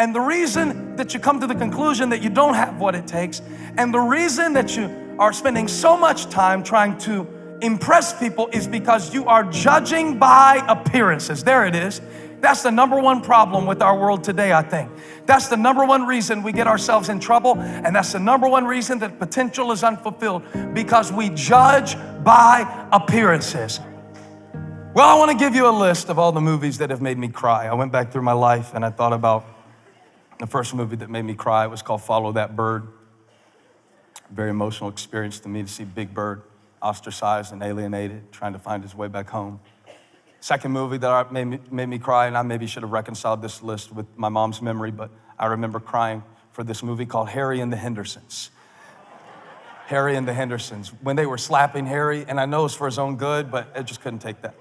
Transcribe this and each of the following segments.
And the reason that you come to the conclusion that you don't have what it takes, and the reason that you are spending so much time trying to impress people is because you are judging by appearances. There it is. That's the number one problem with our world today, I think. That's the number one reason we get ourselves in trouble, and that's the number one reason that potential is unfulfilled, because we judge by appearances. Well, I want to give you a list of all the movies that have made me cry. I went back through my life and I thought about the first movie that made me cry. It was called Follow That Bird. Very emotional experience to me to see Big Bird ostracized and alienated, trying to find his way back home. Second movie that made me cry, and I maybe should have reconciled this list with my mom's memory, but I remember crying for this movie called Harry and the Hendersons. Harry and the Hendersons. When they were slapping Harry, and I know it's for his own good, but I just couldn't take that.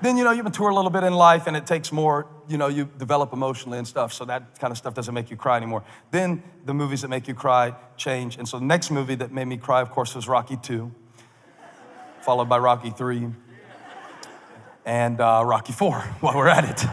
Then, you mature a little bit in life and it takes more, you develop emotionally and stuff, so that kind of stuff doesn't make you cry anymore. Then the movies that make you cry change. And so the next movie that made me cry, of course, was Rocky 2, followed by Rocky 3, and Rocky 4 while we're at it.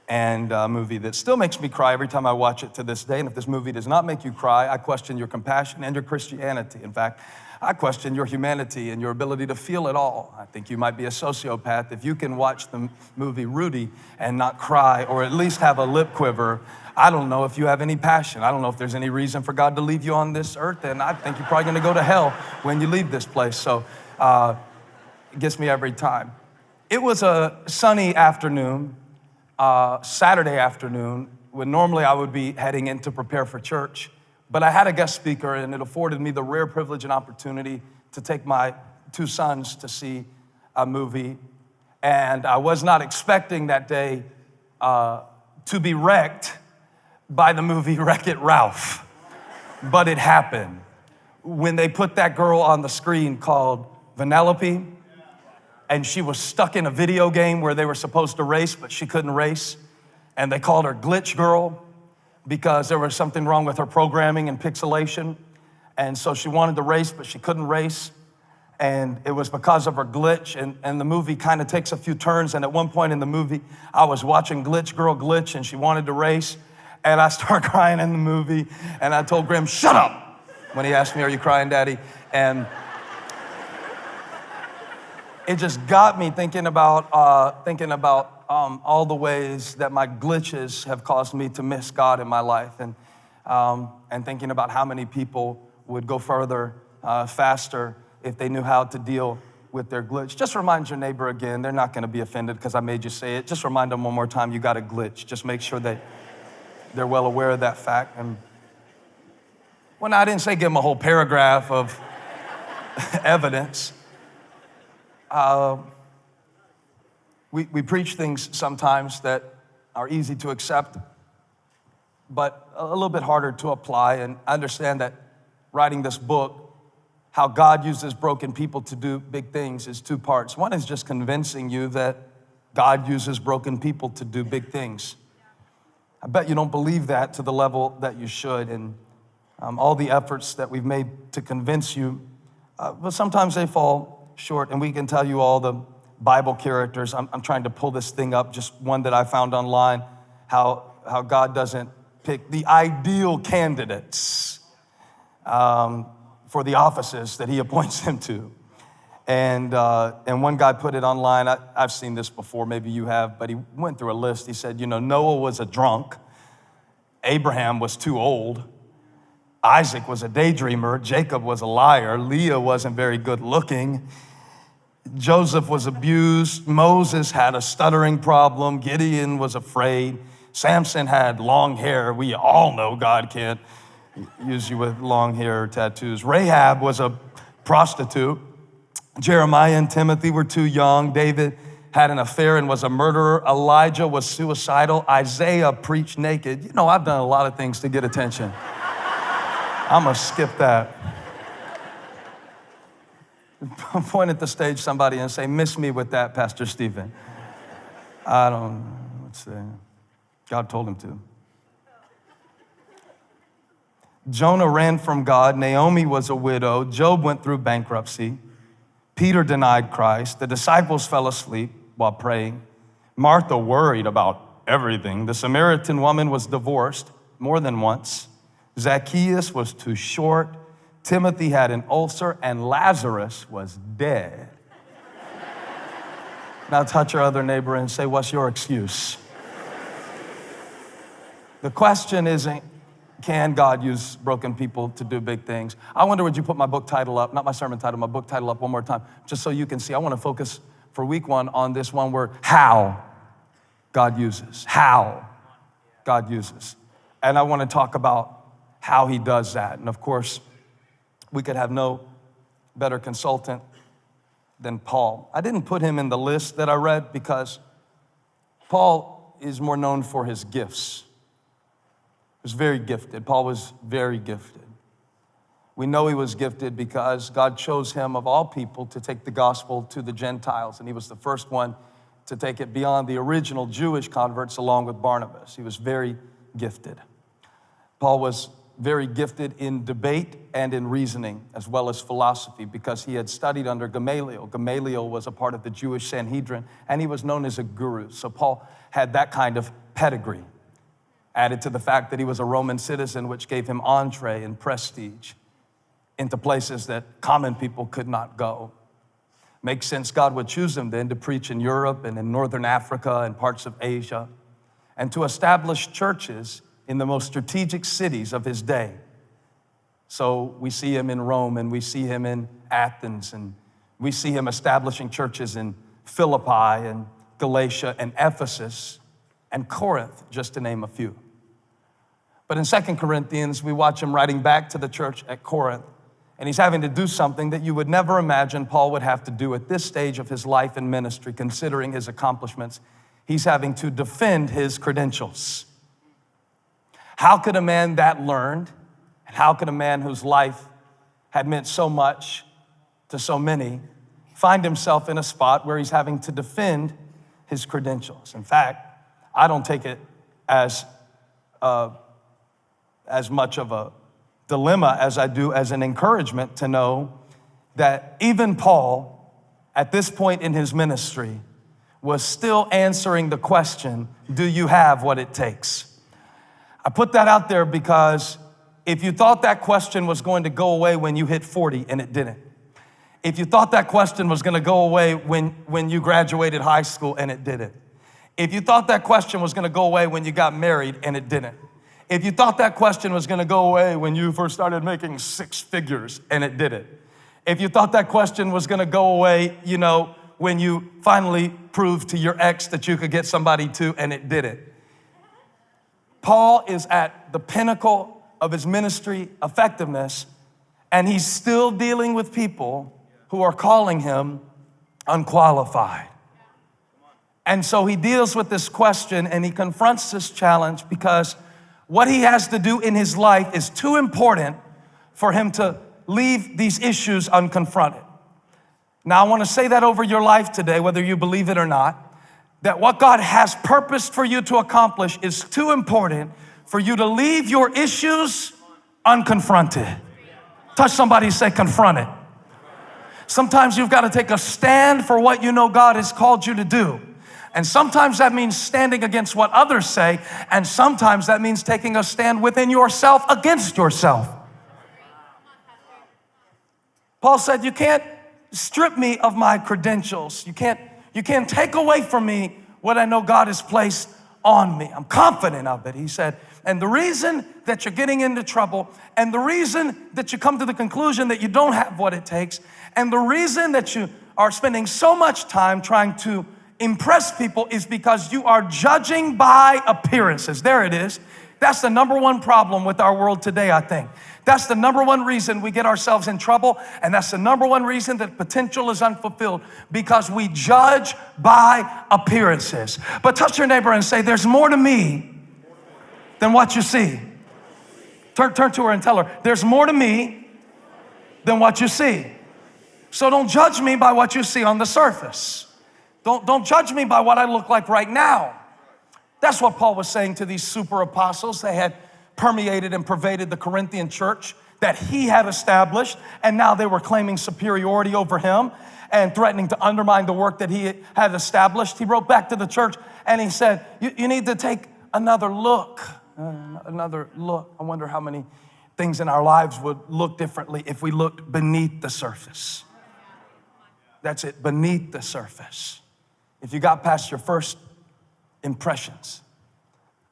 And a movie that still makes me cry every time I watch it to this day. And if this movie does not make you cry, I question your compassion and your Christianity. In fact, I question your humanity and your ability to feel it all. I think you might be a sociopath if you can watch the movie Rudy and not cry, or at least have a lip quiver. I don't know if you have any passion. I don't know if there's any reason for God to leave you on this earth, and I think you're probably gonna go to hell when you leave this place. So it gets me every time. It was a sunny afternoon, Saturday afternoon, when normally I would be heading in to prepare for church. But I had a guest speaker, and it afforded me the rare privilege and opportunity to take my two sons to see a movie. And I was not expecting that day to be wrecked by the movie Wreck-It Ralph. But it happened. When they put that girl on the screen called Vanellope, and she was stuck in a video game where they were supposed to race, but she couldn't race. And they called her Glitch Girl, because there was something wrong with her programming and pixelation. And so she wanted to race, but she couldn't race. And it was because of her glitch. And the movie kind of takes a few turns. And at one point in the movie, I was watching Glitch Girl glitch, and she wanted to race. And I started crying in the movie. And I told Grim, shut up, when he asked me, are you crying, Daddy? And it just got me thinking about all the ways that my glitches have caused me to miss God in my life, and thinking about how many people would go further, faster, if they knew how to deal with their glitch. Just remind your neighbor again. They're not going to be offended because I made you say it. Just remind them one more time, you got a glitch. Just make sure that they're well aware of that fact. And well, I didn't say give them a whole paragraph of evidence. We preach things sometimes that are easy to accept, but a little bit harder to apply. And I understand that writing this book, how God uses broken people to do big things, is two parts. One is just convincing you that God uses broken people to do big things. I bet you don't believe that to the level that you should. And all the efforts that we've made to convince you, but sometimes they fall short. And we can tell you all the Bible characters. I'm trying to pull this thing up, just one that I found online, how God doesn't pick the ideal candidates for the offices that he appoints them to. And one guy put it online. I've seen this before, maybe you have, but he went through a list. He said, Noah was a drunk. Abraham was too old. Isaac was a daydreamer. Jacob was a liar. Leah wasn't very good looking. Joseph was abused. Moses had a stuttering problem. Gideon was afraid. Samson had long hair. We all know God can't use you with long hair or tattoos. Rahab was a prostitute. Jeremiah and Timothy were too young. David had an affair and was a murderer. Elijah was suicidal. Isaiah preached naked. I've done a lot of things to get attention. I'm gonna skip that. Point at the stage somebody and say, miss me with that, Pastor Stephen. Let's see. God told him to. Jonah ran from God. Naomi was a widow. Job went through bankruptcy. Peter denied Christ. The disciples fell asleep while praying. Martha worried about everything. The Samaritan woman was divorced more than once. Zacchaeus was too short. Timothy had an ulcer, and Lazarus was dead. Now touch your other neighbor and say, what's your excuse? The question isn't, can God use broken people to do big things? I wonder, would you put my book title up, not my sermon title, my book title up one more time, just so you can see. I want to focus for week one on this one word, how God uses. How God uses. And I want to talk about how he does that. And of course, we could have no better consultant than Paul. I didn't put him in the list that I read because Paul is more known for his gifts. He was very gifted. Paul was very gifted. We know he was gifted because God chose him of all people to take the gospel to the Gentiles, and he was the first one to take it beyond the original Jewish converts along with Barnabas. He was very gifted. Paul was very gifted in debate and in reasoning, as well as philosophy, because he had studied under Gamaliel. Gamaliel was a part of the Jewish Sanhedrin, and he was known as a guru. So Paul had that kind of pedigree, added to the fact that he was a Roman citizen, which gave him entree and prestige into places that common people could not go. Makes sense God would choose him then to preach in Europe and in Northern Africa and parts of Asia, and to establish churches in the most strategic cities of his day. So we see him in Rome, and we see him in Athens, and we see him establishing churches in Philippi and Galatia and Ephesus and Corinth, just to name a few. But in 2 Corinthians, we watch him writing back to the church at Corinth, and he's having to do something that you would never imagine Paul would have to do at this stage of his life and ministry, considering his accomplishments. He's having to defend his credentials. How could a man that learned, and how could a man whose life had meant so much to so many, find himself in a spot where he's having to defend his credentials? In fact, I don't take it as much of a dilemma as I do as an encouragement to know that even Paul, at this point in his ministry, was still answering the question, do you have what it takes? I put that out there because if you thought that question was going to go away when you hit 40, and it didn't. If you thought that question was going to go away when you graduated high school, and it didn't. If you thought that question was going to go away when you got married, and it didn't. If you thought that question was going to go away when you first started making six figures, and it didn't. If you thought that question was going to go away, when you finally proved to your ex that you could get somebody to, and it didn't. Paul is at the pinnacle of his ministry effectiveness, and he's still dealing with people who are calling him unqualified. And so he deals with this question, and he confronts this challenge because what he has to do in his life is too important for him to leave these issues unconfronted. Now, I want to say that over your life today, whether you believe it or not, that what God has purposed for you to accomplish is too important for you to leave your issues unconfronted. Touch somebody and say, confront it. Sometimes you've got to take a stand for what you know God has called you to do. And sometimes that means standing against what others say, and sometimes that means taking a stand within yourself against yourself. Paul said, you can't strip me of my credentials. You can't take away from me what I know God has placed on me. I'm confident of it, he said. And the reason that you're getting into trouble, and the reason that you come to the conclusion that you don't have what it takes, and the reason that you are spending so much time trying to impress people is because you are judging by appearances. There it is. That's the number one problem with our world today, I think. That's the number one reason we get ourselves in trouble, and that's the number one reason that potential is unfulfilled, because we judge by appearances. But touch your neighbor and say, there's more to me than what you see. Turn to her and tell her, there's more to me than what you see. So don't judge me by what you see on the surface. Don't judge me by what I look like right now. That's what Paul was saying to these super apostles. They had permeated and pervaded the Corinthian church that he had established, and now they were claiming superiority over him and threatening to undermine the work that he had established. He wrote back to the church And he said, you need to take another look. Another look. I wonder how many things in our lives would look differently if we looked beneath the surface. That's it, beneath the surface. If you got past your first impressions.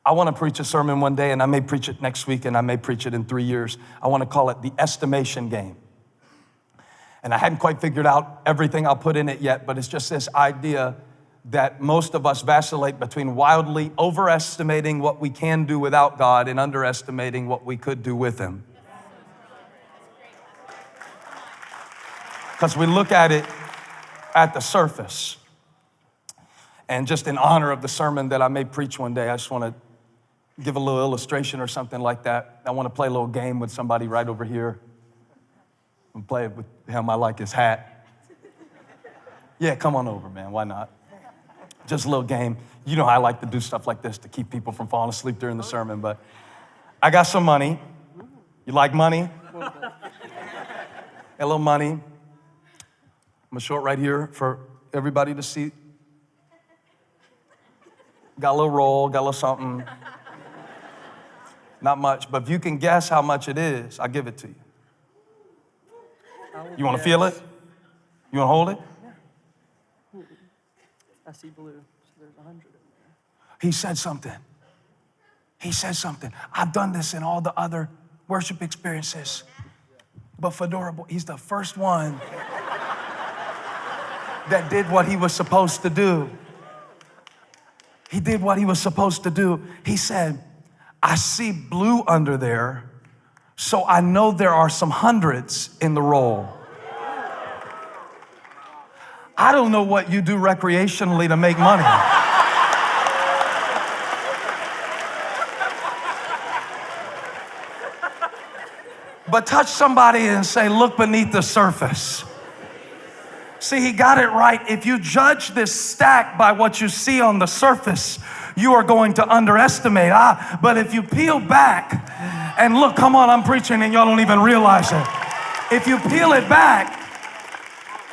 I want to preach a sermon one day, and I may preach it next week, and I may preach it in 3 years. I want to call it the estimation game. And I hadn't quite figured out everything I'll put in it yet, but it's just this idea that most of us vacillate between wildly overestimating what we can do without God and underestimating what we could do with Him. Because we look at it at the surface. And just in honor of the sermon that I may preach one day, I just want to give a little illustration or something like that. I want to play a little game with somebody right over here. I'm play it with him. I like his hat. Yeah, come on over, man. Why not? Just a little game. You know I like to do stuff like this to keep people from falling asleep during the sermon, but I got some money. You like money? A little money. I'm gonna show it right here for everybody to see. Got a little roll, got a little something. Not much, but if you can guess how much it is, I'll give it to you. You want to feel it? You want to hold it? Yeah. I see blue, so there's 100 in there. He said something. He said something. I've done this in all the other worship experiences, but Fedora, he's the first one that did what he was supposed to do. He did what he was supposed to do. He said, I see blue under there, so I know there are some hundreds in the roll. I don't know what you do recreationally to make money. But touch somebody and say, look beneath the surface. See, he got it right. If you judge this stack by what you see on the surface, you are going to underestimate. But if you peel back and look, come on, I'm preaching and y'all don't even realize it. If you peel it back,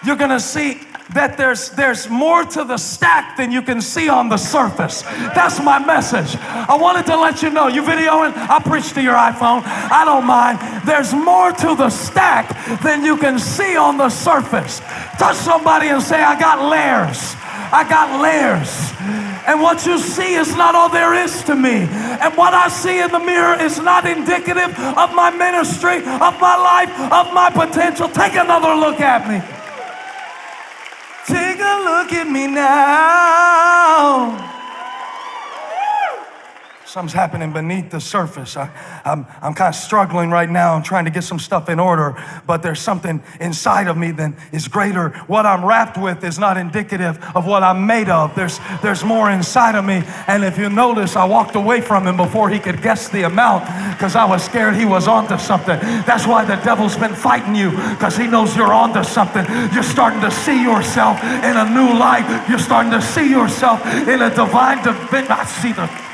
you're going to see that there's more to the stack than you can see on the surface. That's my message. I wanted to let you know. You videoing? I'll preach to your iPhone. I don't mind. There's more to the stack than you can see on the surface. Touch somebody and say, I got layers. I got layers. And what you see is not all there is to me. And what I see in the mirror is not indicative of my ministry, of my life, of my potential. Take another look at me. Take a look at me now. Something's happening beneath the surface. I'm kind of struggling right now. I'm trying to get some stuff in order, but there's something inside of me that is greater. What I'm wrapped with is not indicative of what I'm made of. There's more inside of me. And if you notice, I walked away from him before he could guess the amount because I was scared he was onto something. That's why the devil's been fighting you, because he knows you're onto something. You're starting to see yourself in a new light. You're starting to see yourself in a divine divinity. I see the...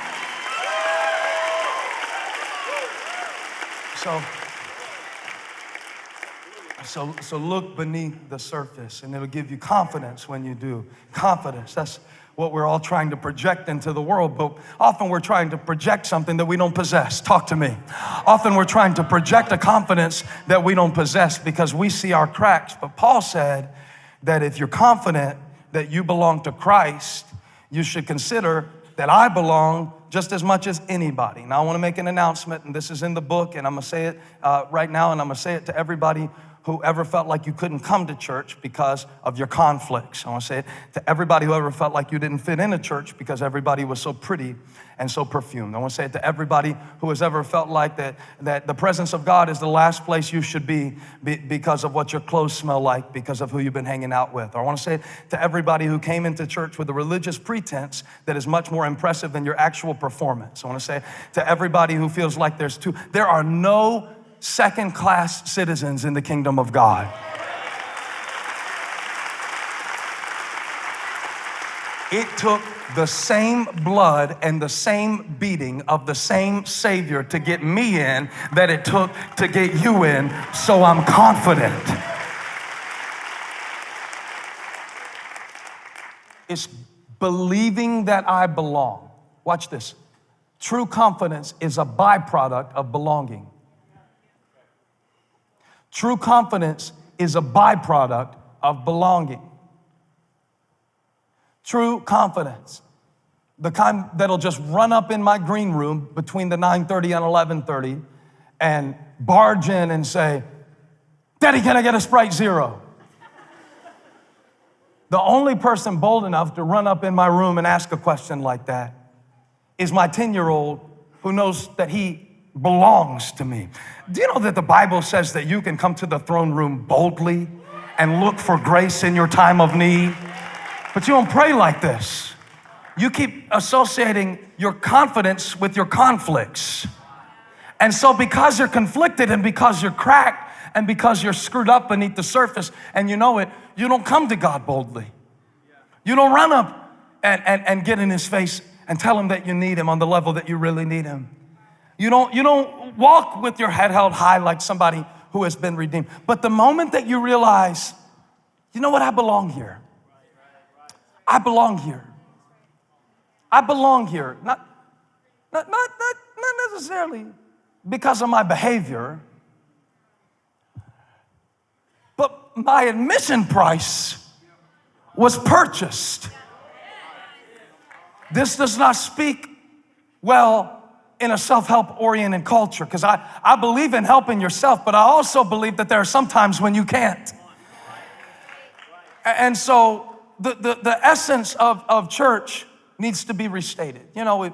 So look beneath the surface, and it'll give you confidence when you do. Confidence, that's what we're all trying to project into the world, but often we're trying to project something that we don't possess. Talk to me. Often we're trying to project a confidence that we don't possess because we see our cracks. But Paul said that if you're confident that you belong to Christ, you should consider that I belong just as much as anybody. Now I want to make an announcement, and this is in the book, and I'm going to say it right now, and I'm going to say it to everybody who ever felt like you couldn't come to church because of your conflicts. I want to say it to everybody who ever felt like you didn't fit in a church because everybody was so pretty and so perfumed. I want to say it to everybody who has ever felt like that the presence of God is the last place you should be because of what your clothes smell like, because of who you've been hanging out with. Or I want to say it to everybody who came into church with a religious pretense that is much more impressive than your actual performance. I want to say it to everybody who feels like there are no second-class citizens in the kingdom of God. It took the same blood and the same beating of the same Savior to get me in that it took to get you in, so I'm confident. It's believing that I belong. Watch this. True confidence is a byproduct of belonging. True confidence is a byproduct of belonging. True confidence, the kind that'll just run up in my green room between the 9:30 and 11:30 and barge in and say, "Daddy, can I get a Sprite Zero?" The only person bold enough to run up in my room and ask a question like that is my 10-year-old who knows that he belongs to me. Do you know that the Bible says that you can come to the throne room boldly and look for grace in your time of need? But you don't pray like this. You keep associating your confidence with your conflicts. And so because you're conflicted and because you're cracked and because you're screwed up beneath the surface and you know it, you don't come to God boldly. You don't run up and get in his face and tell him that you need him on the level that you really need him. You don't walk with your head held high like somebody who has been redeemed. But the moment that you realize, you know what, I belong here. I belong here. I belong here. Not necessarily because of my behavior, but my admission price was purchased. This does not speak well in a self-help oriented culture, because I believe in helping yourself, but I also believe that there are some times when you can't. And so the essence of church needs to be restated. You know,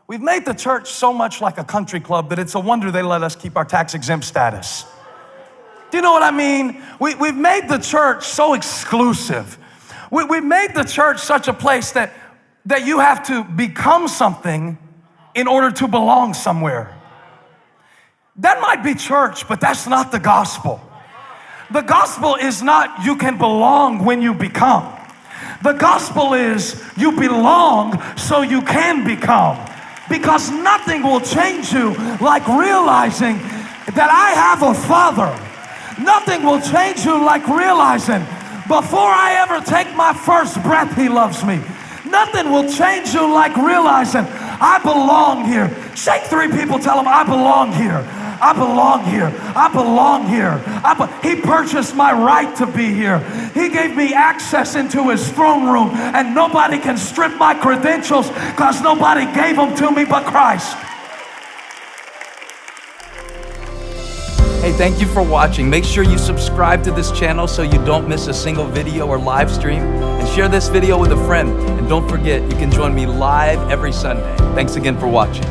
we've made the church so much like a country club that it's a wonder they let us keep our tax-exempt status. Do you know what I mean? We've made the church so exclusive. We've made the church such a place that you have to become something in order to belong somewhere. That might be church, but that's not the gospel. The gospel is not you can belong when you become. The gospel is you belong so you can become. Because nothing will change you like realizing that I have a Father. Nothing will change you like realizing before I ever take my first breath, He loves me. Nothing will change you like realizing I belong here. Shake 3 people, tell them I belong here. I belong here. I belong here. He purchased my right to be here. He gave me access into His throne room, and nobody can strip my credentials because nobody gave them to me but Christ. Hey, thank you for watching. Make sure you subscribe to this channel so you don't miss a single video or live stream, and share this video with a friend. And don't forget, you can join me live every Sunday. Thanks again for watching.